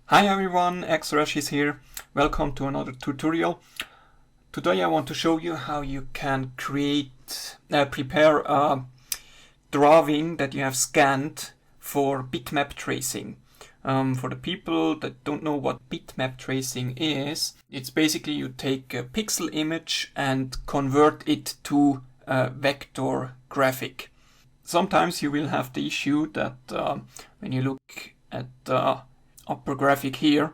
Hi everyone, XRush is here. Welcome to another tutorial. Today I want to show you how you can prepare a drawing that you have scanned for bitmap tracing. For the people that don't know what bitmap tracing is, it's basically you take a pixel image and convert it to a vector graphic. Sometimes you will have the issue that when you look at the upper graphic here,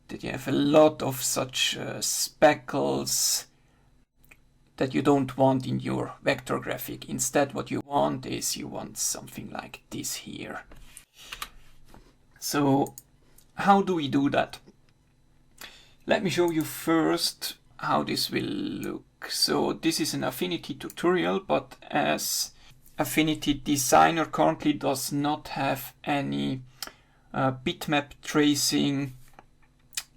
that you have a lot of such speckles that you don't want in your vector graphic. Instead, what you want is you want something like this here. So how do we do that? Let me show you first how this will look. So this is an Affinity tutorial, but as Affinity Designer currently does not have any bitmap tracing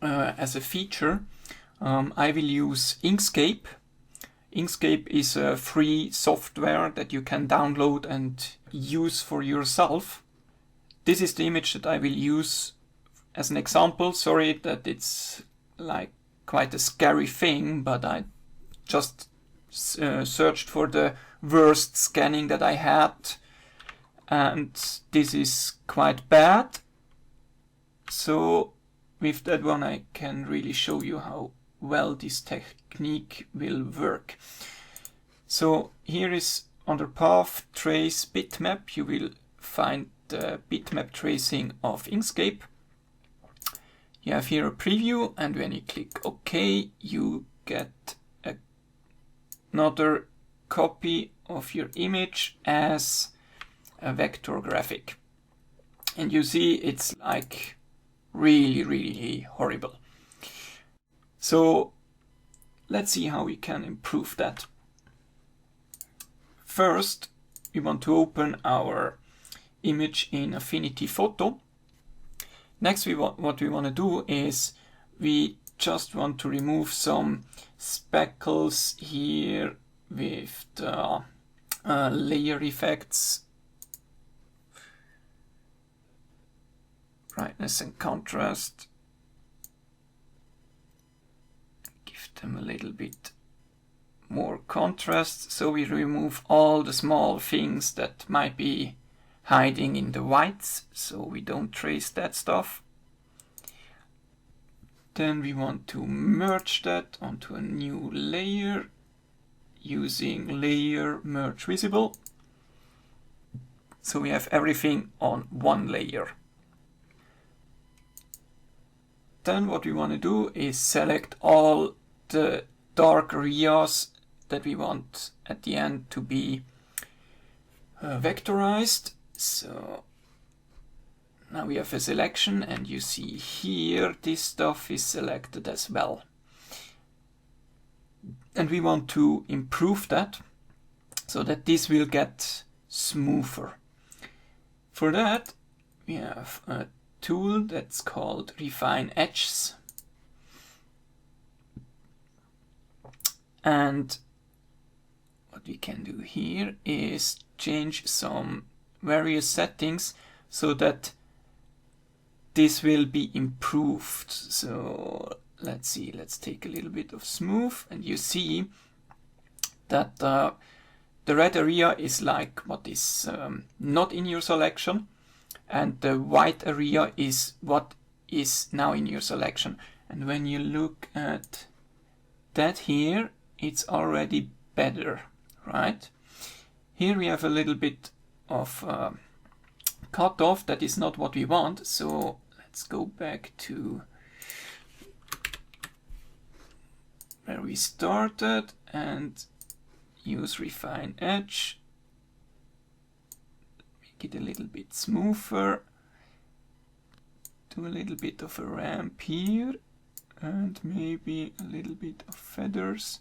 as a feature, I will use InkScape. InkScape is a free software that you can download and use for yourself. This is the image that I will use as an example. Sorry that it's like quite a scary thing, but I just searched for the worst scanning that I had, and this is quite bad. So with that one I can really show you how well this technique will work. So here is under Path, Trace, Bitmap, you will find the bitmap tracing of InkScape. You have here a preview, and when you click OK, you get another copy of your image as a vector graphic. And you see it's like really horrible. So let's see how we can improve that. First, we want to open our image in Affinity Photo. Next, what we want to do is we just want to remove some speckles here with the layer effects, brightness and contrast. Give them a little bit more contrast, so we remove all the small things that might be hiding in the whites, so we don't trace that stuff. Then we want to merge that onto a new layer using layer merge visible, so we have everything on one layer. Then what we want to do is select all the dark areas that we want at the end to be vectorized. So now we have a selection, and you see here this stuff is selected as well. And we want to improve that so that this will get smoother. For that, we have a tool that's called Refine Edges. And what we can do here is change some various settings so that this will be improved. So let's see, let's take a little bit of smooth, and you see that the red area is like what is not in your selection, and the white area is what is now in your selection. And when you look at that here, it's already better, right? Here we have a little bit of cutoff. That is not what we want, so let's go back to where we started and use Refine Edge. Make it a little bit smoother. Do a little bit of a ramp here, and maybe a little bit of feathers.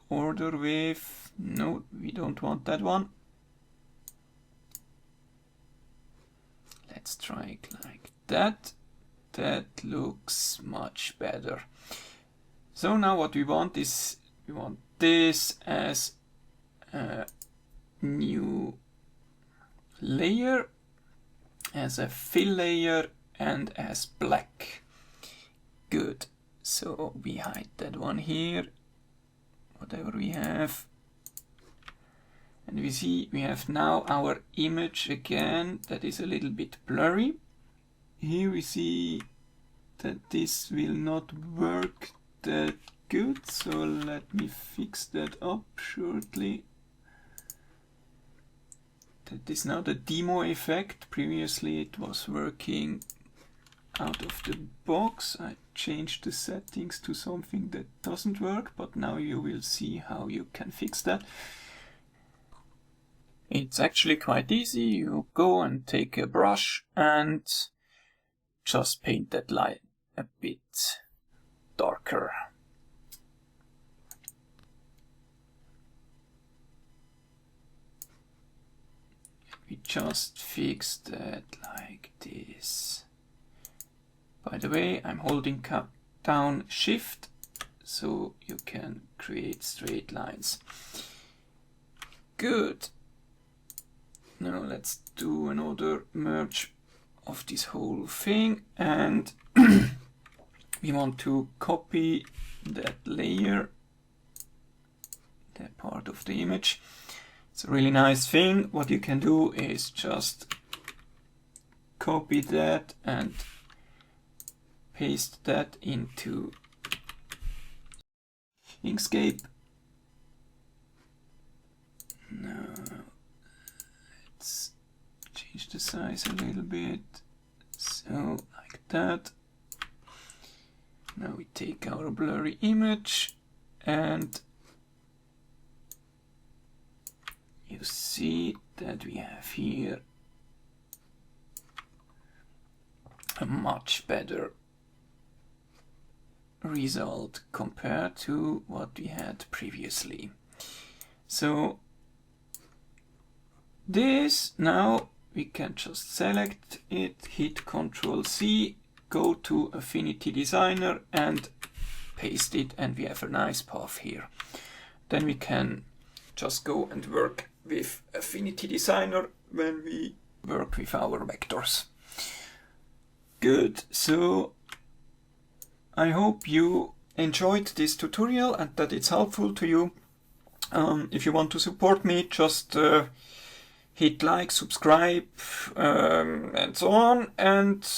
Border wave, no, we don't want that one. Let's try it like that. That looks much better. So now what we want is, we want this as a new layer, as a fill layer, and as black. Good. So we hide that one here, whatever we have. And we see we have now our image again that is a little bit blurry. Here we see that this will not work that good, so let me fix that up shortly. That is now the demo effect. Previously it was working out of the box. I changed the settings to something that doesn't work, but now you will see how you can fix that. It's actually quite easy. You go and take a brush and just paint that line a bit darker. We just fix that like this. By the way, I'm holding down Shift so you can create straight lines. Good. Now let's do another merge of this whole thing, and we want to copy that layer, that part of the image. It's a really nice thing. What you can do is just copy that and paste that into InkScape. Now let's change the size a little bit, so like that. Now we take our blurry image and you see that we have here a much better result compared to what we had previously. So this, now we can just select it, hit Ctrl+C, go to Affinity Designer and paste it, and we have a nice path here. Then we can just go and work with Affinity Designer when we work with our vectors. Good, so I hope you enjoyed this tutorial and that it's helpful to you. If you want to support me, just hit like, subscribe, and so on, and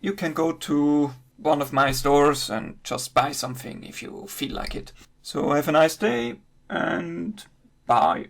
you can go to one of my stores and just buy something if you feel like it. So have a nice day and bye.